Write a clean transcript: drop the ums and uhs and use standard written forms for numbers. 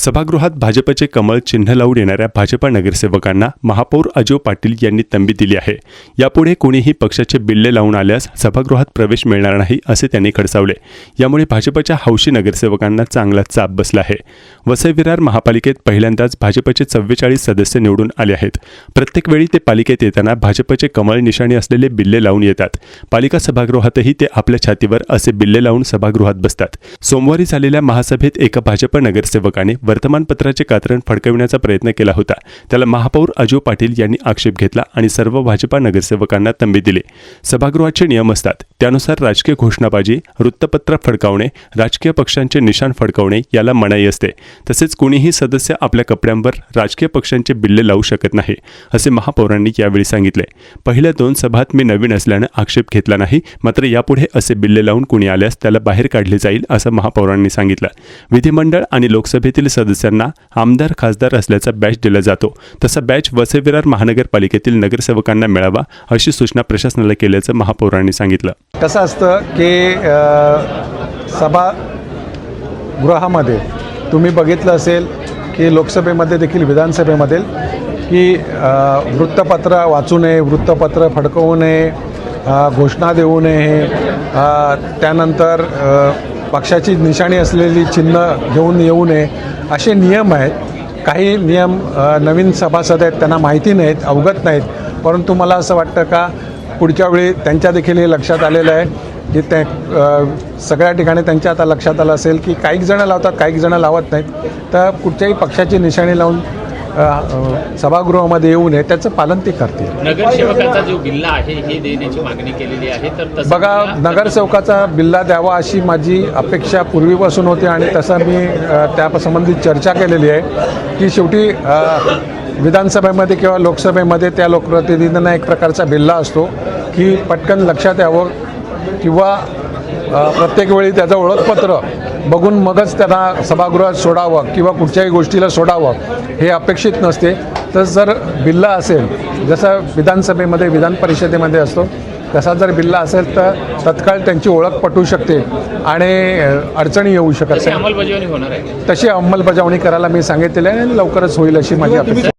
सभागृहात भाजपचे कमळ चिन्ह लावून येणाऱ्या भाजपा नगरसेवकांना महापौर अजय पाटील यांनी तंबी दिली आहे। यापुढे कोणीही पक्षाचे बिल्ले लावून आल्यास सभागृहात प्रवेश मिळणार नाही असे त्यांनी खडसावले। यामुळे भाजपच्या हौशी नगरसेवकांना चांगला चाप बसला आहे। वसई विरार महापालिकेत पहिल्यांदाच भाजपचे 44 सदस्य निवडून आले आहेत। प्रत्येक वेळी ते पालिकेत येताना भाजपचे कमळ निशाणी असलेले बिल्ले लावून येतात। पालिका सभागृहातही ते आपल्या छातीवर असे बिल्ले लावून सभागृहात बसतात। सोमवारी झालेल्या महासभेत एका भाजप नगरसेवकाने वर्तमानपत्राचे कात्रण फडकविण्याचा प्रयत्न केला होता। त्याला महापौर अजय पाटील यांनी आक्षेप घेतला आणि सर्व भाजपा नगरसेवकांना तंबी दिली। सभागृहाचे नियम असतात, त्यानुसार राजकीय घोषणाबाजी, वृत्तपत्र फडकावणे, राजकीय पक्षांचे निशाण फडकावणे याला मनाई असते। तसेच कोणीही सदस्य आपल्या कपड्यांवर राजकीय पक्षांचे बिल्ले लावू शकत नाही असे महापौरांनी यावेळी सांगितले। पहिल्या 2 सभात मी नवीन असल्याने आक्षेप घेतला नाही, मात्र यापुढे असे बिल्ले लावून कोणी आल्यास त्याला बाहेर काढले जाईल असं महापौरांनी सांगितलं। विधिमंडळ आणि लोकसभेतील सदस्यांना आमदार खासदार असल्याचा बॅच दिला जातो, तसा बॅच वसई विरार महानगरपालिकेतील नगरसेवकांना मिळावा अशी सूचना प्रशासनाला केल्याचं महापौरांनी सांगितलं। कसं असतं की सभागृहामध्ये तुम्ही बघितलं असेल की लोकसभेमध्ये देखील विधानसभेमध्ये की वृत्तपत्र वाचू नये, वृत्तपत्र फडकवू नये, घोषणा देऊ नये, त्यानंतर पक्षाची निशाणी असलेली चिन्ह घेऊन येऊ नये असे नियम आहेत। काही नियम नवीन सभासद आहेत त्यांना माहिती नाहीत, अवगत नाहीत, परंतु मला असं वाटतं का पुढच्या वेळी त्यांच्या देखील हे लक्षात आलेलं आहे की ते सगळ्या ठिकाणी त्यांच्या आता लक्षात आलं असेल की काही जणं लावतात, काही जणं लावत नाहीत। तर कुठच्याही पक्षाची निशाणी लावून सभागृहामध्ये येऊ नये त्याचं पालन ते करतील। नगरसेवकाचा जो बिल्ला आहे हे देण्याची मागणी केलेली आहे, तर बघा नगरसेवकाचा बिल्ला द्यावा अशी माझी अपेक्षा पूर्वीपासून होती आणि तसं मी त्यासंबंधित चर्चा केलेली आहे की शेवटी विधानसभेमध्ये किंवा लोकसभेमध्ये त्या लोकप्रतिनिधींना एक प्रकारचा बिल्ला असतो की पटकन लक्षात यावं किंवा प्रत्येक वेळी त्याचं ओळखपत्र बघून मगच त्यांना सभागृहात सोडावं किंवा कुठच्याही गोष्टीला सोडावं हे अपेक्षित नसते। तर जर बिल्ला असेल, जसं विधानसभेमध्ये विधान परिषदेमध्ये असतो तसा जर बिल्ला असेल तर तत्काळ त्यांची ओळख पटू शकते आणि अडचणी येऊ शकत नाही। अंमलबजावणी होणार आहे, तशी अंमलबजावणी करायला मी सांगितलेली आहे आणि लवकरच होईल अशी माझी अपेक्षा।